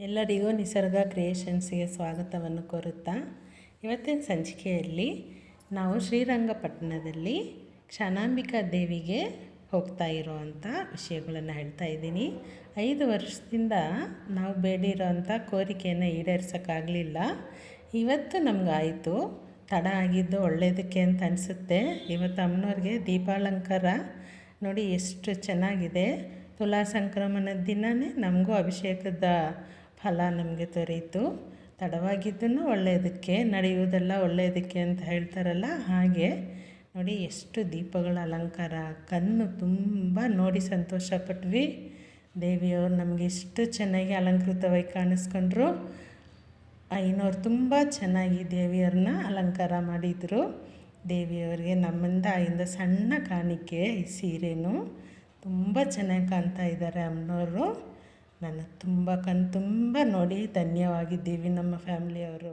ಎಲ್ಲರಿಗೂ ನಿಸರ್ಗ ಕ್ರಿಯೇಷನ್ಸ್ಗೆ ಸ್ವಾಗತವನ್ನು ಕೋರುತ್ತಾ ಇವತ್ತಿನ ಸಂಚಿಕೆಯಲ್ಲಿ ನಾವು ಶ್ರೀರಂಗಪಟ್ಟಣದಲ್ಲಿ ಕ್ಷಾನಾಂಬಿಕಾ ದೇವಿಗೆ ಹೋಗ್ತಾ ಇರೋವಂಥ ವಿಷಯಗಳನ್ನು ಹೇಳ್ತಾ ಇದ್ದೀನಿ. 5 ವರ್ಷದಿಂದ ನಾವು ಬೇಡಿರೋವಂಥ ಕೋರಿಕೆಯನ್ನು ಈಡೇರಿಸೋಕ್ಕಾಗಲಿಲ್ಲ. ಇವತ್ತು ನಮಗಾಯಿತು. ತಡ ಆಗಿದ್ದು ಒಳ್ಳೆಯದಕ್ಕೆ ಅಂತ ಅನಿಸುತ್ತೆ. ಇವತ್ತು ಅಮ್ಮನವ್ರಿಗೆ ದೀಪಾಲಂಕಾರ ನೋಡಿ ಎಷ್ಟು ಚೆನ್ನಾಗಿದೆ. ತುಲಾ ಸಂಕ್ರಮಣದ ದಿನವೇ ನಮಗೂ ಅಭಿಷೇಕದ ಫಲ ನಮಗೆ ದೊರೆಯಿತು. ತಡವಾಗಿದ್ದನ್ನು ಒಳ್ಳೆಯದಕ್ಕೆ, ನಡೆಯುವುದೆಲ್ಲ ಒಳ್ಳೆಯದಕ್ಕೆ ಅಂತ ಹೇಳ್ತಾರಲ್ಲ, ಹಾಗೆ ನೋಡಿ ಎಷ್ಟು ದೀಪಗಳ ಅಲಂಕಾರ. ಕಣ್ಣು ತುಂಬ ನೋಡಿ ಸಂತೋಷಪಟ್ವಿ. ದೇವಿಯವರು ನಮಗೆ ಎಷ್ಟು ಚೆನ್ನಾಗಿ ಅಲಂಕೃತವಾಗಿ ಕಾಣಿಸ್ಕೊಂಡ್ರು. ಐನೋರು ತುಂಬ ಚೆನ್ನಾಗಿ ದೇವಿಯವ್ರನ್ನ ಅಲಂಕಾರ ಮಾಡಿದರು. ದೇವಿಯವರಿಗೆ ನಮ್ಮಿಂದ ಸಣ್ಣ ಕಾಣಿಕೆ ಈ ಸೀರೆನೂ ತುಂಬ ಚೆನ್ನಾಗಿ ಕಾಣ್ತಾ ಇದ್ದಾರೆ ಅಮ್ಮನವರು. ನಾನು ತುಂಬ ನೋಡಿ ಧನ್ಯವಾಗಿದ್ದೀವಿ ನಮ್ಮ ಫ್ಯಾಮ್ಲಿಯವರು.